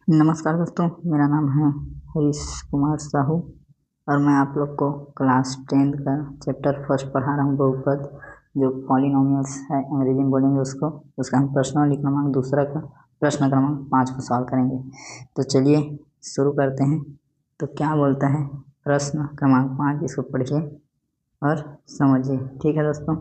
नमस्कार दोस्तों, मेरा नाम है हरीश कुमार साहू और मैं आप लोग को क्लास 10 का चैप्टर फर्स्ट पढ़ा रहा हूँ, बहुपद जो पॉलिनोमियल्स है, अंग्रेजी में बोलेंगे उसको। उसका हम प्रश्न लिख क्रमांक दूसरा का प्रश्न क्रमांक 5 को सॉल्व करेंगे। तो चलिए शुरू करते हैं। तो क्या बोलता है प्रश्न क्रमांक 5, इसको पढ़िए और समझिए। ठीक है दोस्तों।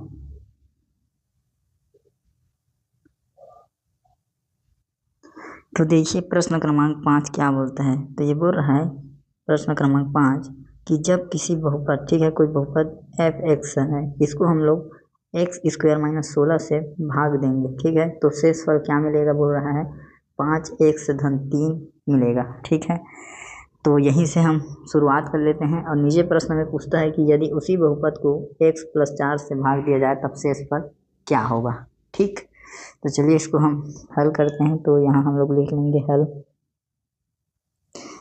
तो देखिए प्रश्न क्रमांक 5 क्या बोलता है। तो ये बोल रहा है प्रश्न क्रमांक 5 कि जब किसी बहुपद, ठीक है, कोई बहुपद एफ एक्स है, इसको हम लोग एक्स स्क्वायर माइनस 16 से भाग देंगे, ठीक है, तो शेषफल क्या मिलेगा बोल रहा है 5x धन 3 मिलेगा। ठीक है, तो यहीं से हम शुरुआत कर लेते हैं। और नीचे प्रश्न में पूछता है कि यदि उसी बहुपद को x + 4 से भाग दिया जाए तब शेषफल क्या होगा। ठीक, तो चलिए इसको हम हल करते हैं। तो यहाँ हम लोग लिख लेंगे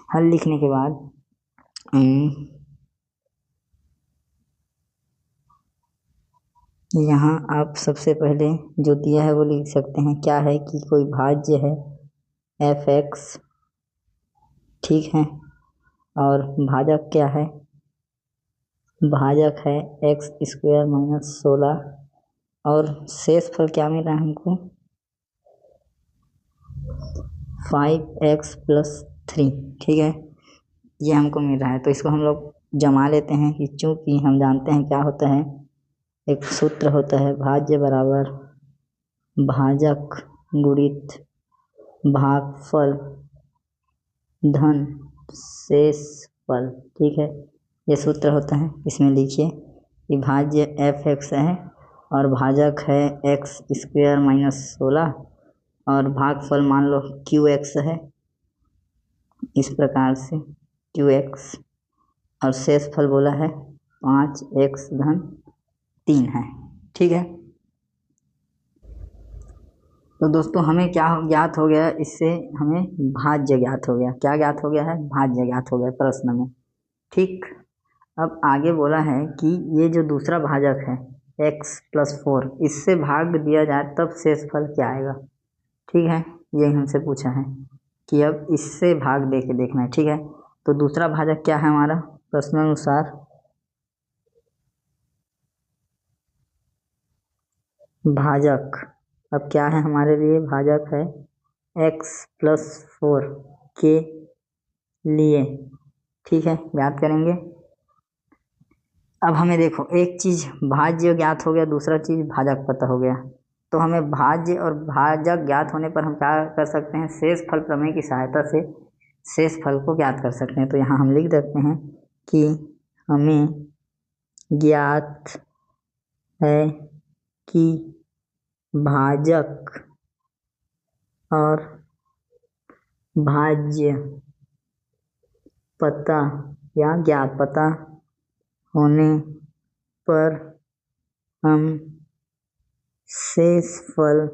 हल लिखने के बाद यहाँ आप सबसे पहले जो दिया है वो लिख सकते हैं। क्या है कि कोई भाज्य है एफ एक्स, ठीक है, और भाजक क्या है, भाजक है एक्स स्क्वायर माइनस 16 और शेषफल क्या मिल रहा है हमको 5x + 3, ठीक है, ये हमको मिल रहा है। तो इसको हम लोग जमा लेते हैं कि चूंकि हम जानते हैं क्या होता है, एक सूत्र होता है भाज्य बराबर भाजक गुणित भागफल धन शेषफल, ठीक है, ये सूत्र होता है। इसमें लिखिए कि भाज्य एफ एक्स है और भाजक है एक्स स्क्वायर माइनस 16 और भागफल मान लो क्यू एक्स है, इस प्रकार से क्यू एक्स, और शेषफल बोला है 5x धन 3 है। ठीक है, तो दोस्तों हमें क्या ज्ञात हो गया, इससे हमें भाज्य ज्ञात हो गया। क्या ज्ञात हो गया है, भाज्य ज्ञात हो गया प्रश्न में। ठीक, अब आगे बोला है कि ये जो दूसरा भाजक है x + 4, इससे भाग दिया जाए तब शेषफल क्या आएगा। ठीक है, यही हमसे पूछा है कि अब इससे भाग दे के देखना है। ठीक है, तो दूसरा भाजक क्या है हमारा प्रश्नानुसार भाजक, अब क्या है हमारे लिए भाजक है x + 4 के लिए। ठीक है, ज्ञात करेंगे। अब हमें देखो एक चीज भाज्य ज्ञात हो गया, दूसरा चीज भाजक पता हो गया। तो हमें भाज्य और भाजक ज्ञात होने पर हम क्या कर सकते हैं, शेषफल प्रमेय की सहायता से शेषफल को ज्ञात कर सकते हैं। तो यहाँ हम लिख देते हैं कि हमें ज्ञात है कि भाजक और भाज्य पता या ज्ञात पता होने पर हम शेषफल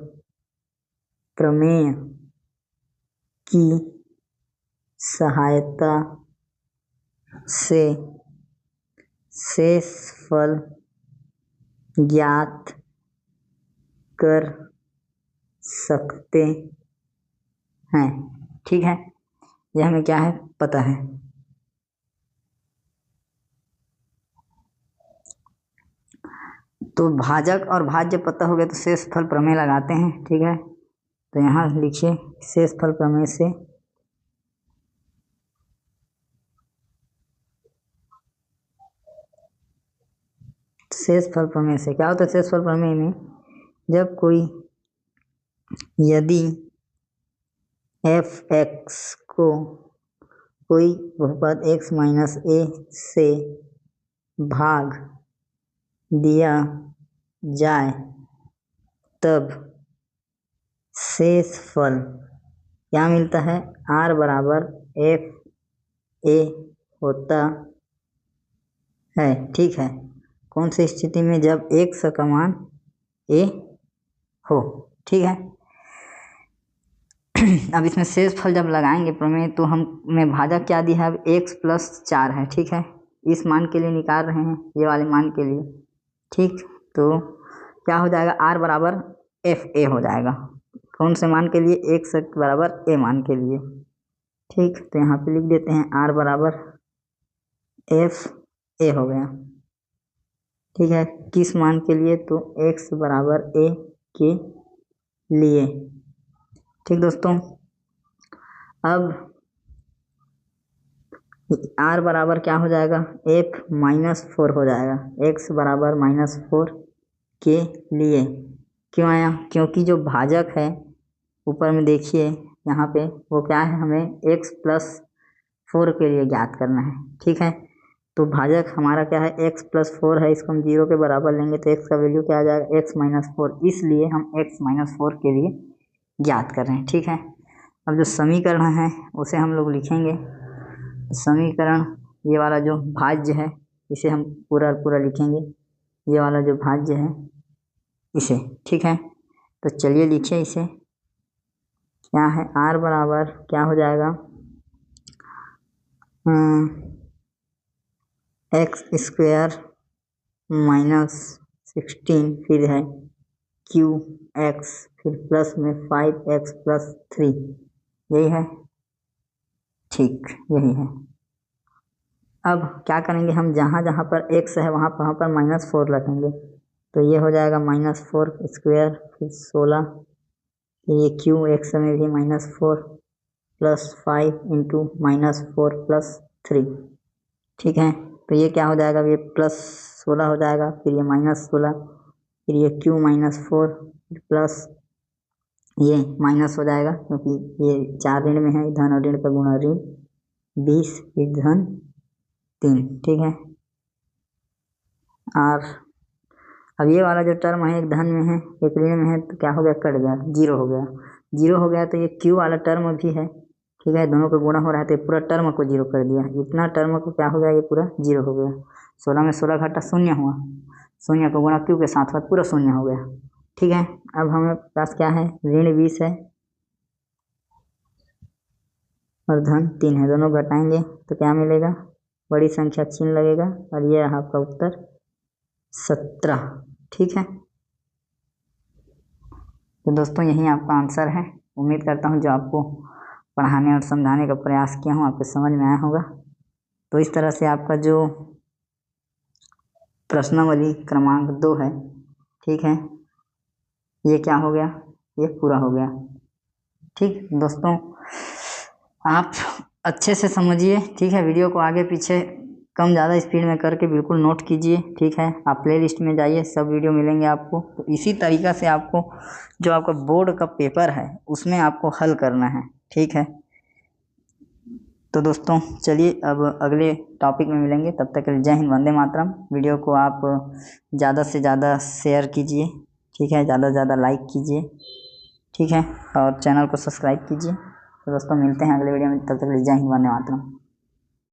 प्रमेय की सहायता से शेषफल ज्ञात कर सकते हैं। ठीक है, यह हमें क्या है पता है। तो भाजक और भाज्य पता हो गया तो शेषफल प्रमेय लगाते हैं। ठीक है, तो यहाँ लिखिए शेषफल प्रमेय से शेषफल प्रमेय से क्या होता है, शेषफल प्रमेय में जब यदि एफ एक्स को कोई बहुपद x - a से भाग दिया जाए तब शेषफल क्या मिलता है, r बराबर f a होता है। ठीक है, कौन सी स्थिति में, जब x का मान a हो। ठीक है, अब इसमें शेषफल जब लगाएंगे प्रमेय तो हमें भाजक क्या दिया है, अब x + 4 है। ठीक है, इस मान के लिए निकाल रहे हैं, ये वाले मान के लिए। ठीक, तो क्या हो जाएगा, r बराबर fa हो जाएगा। कौन से मान के लिए, x बराबर a मान के लिए। ठीक, तो यहाँ पे लिख देते हैं r बराबर एफ ए हो गया। ठीक है, किस मान के लिए? तो x बराबर a के लिए। ठीक दोस्तों, अब r बराबर क्या हो जाएगा? f -4 हो जाएगा। x बराबर -4 के लिए क्यों आया? क्योंकि जो भाजक है ऊपर में देखिए यहाँ पे वो क्या है, हमें x + 4 के लिए ज्ञात करना है। ठीक है, तो भाजक हमारा क्या है? x + 4 है, इसको हम 0 के बराबर लेंगे तो x का वैल्यू क्या आ जाएगा? x - 4, इसलिए हम x - 4 के लिए ज्ञात कर रहे हैं। ठीक है, अब जो समीकरण है उसे हम लोग लिखेंगे। समीकरण ये वाला जो भाज्य है इसे हम पूरा लिखेंगे, ये वाला जो भाज्य है इसे। ठीक है, तो चलिए लिखिए इसे। क्या है? r बराबर क्या हो जाएगा? x² - 16 फिर है qx फिर प्लस में 5x + 3, यही है। ठीक, यही है। अब क्या करेंगे हम? जहाँ जहाँ पर x है वहाँ पर -4 रखेंगे, तो ये हो जाएगा -4² फिर 16, ये qx में भी -4 + 5 × -4 + 3। ठीक है, तो ये क्या हो जाएगा? ये +16 हो जाएगा, फिर ये -16, फिर ये q -4 प्लस ये माइनस हो जाएगा क्योंकि ये 4 ऋण में है, धन और ऋण का गुणा ऋण 20 फिर धन 3। ठीक है, और अब ये वाला जो टर्म है एक धन में है एक ऋण में है, तो क्या हो गया? कट गया, 0 हो गया। 0 हो गया तो ये q वाला टर्म भी है। ठीक है, दोनों का गुणा हो रहा है तो पूरा टर्म को 0 कर दिया। इतना टर्म को क्या हो गया? ये पूरा 0 हो गया। 16 में 16 घटा 0 हुआ, 0 का गुणा q के साथ हुआ, पूरा 0 हो गया। ठीक है, अब हमें पास क्या है? ऋण 20 है और धन 3 है, दोनों घटाएंगे तो क्या मिलेगा? बड़ी संख्या चिन्ह लगेगा और ये रहा आपका उत्तर 17। ठीक है, तो दोस्तों यही आपका आंसर है। उम्मीद करता हूँ जो आपको पढ़ाने और समझाने का प्रयास किया हूँ आपको समझ में आया होगा। तो इस तरह से आपका जो प्रश्नावली क्रमांक 2 है, ठीक है, ये क्या हो गया? ये पूरा हो गया। ठीक दोस्तों, आप अच्छे से समझिए। ठीक है, वीडियो को आगे पीछे कम ज़्यादा स्पीड में करके बिल्कुल नोट कीजिए। ठीक है, आप प्ले लिस्ट में जाइए, सब वीडियो मिलेंगे आपको। तो इसी तरीक़ा से आपको जो आपका बोर्ड का पेपर है उसमें आपको हल करना है। ठीक है, तो दोस्तों चलिए अब अगले टॉपिक में मिलेंगे, तब तक के लिए जय हिंद, वंदे मातरम। वीडियो को आप ज़्यादा से ज़्यादा शेयर कीजिए। ठीक है, ज़्यादा से ज़्यादा लाइक कीजिए। ठीक है, और चैनल को सब्सक्राइब कीजिए। तो दोस्तों मिलते हैं अगले वीडियो में, तब तक के लिए जय हिंद, वंदे मातरम।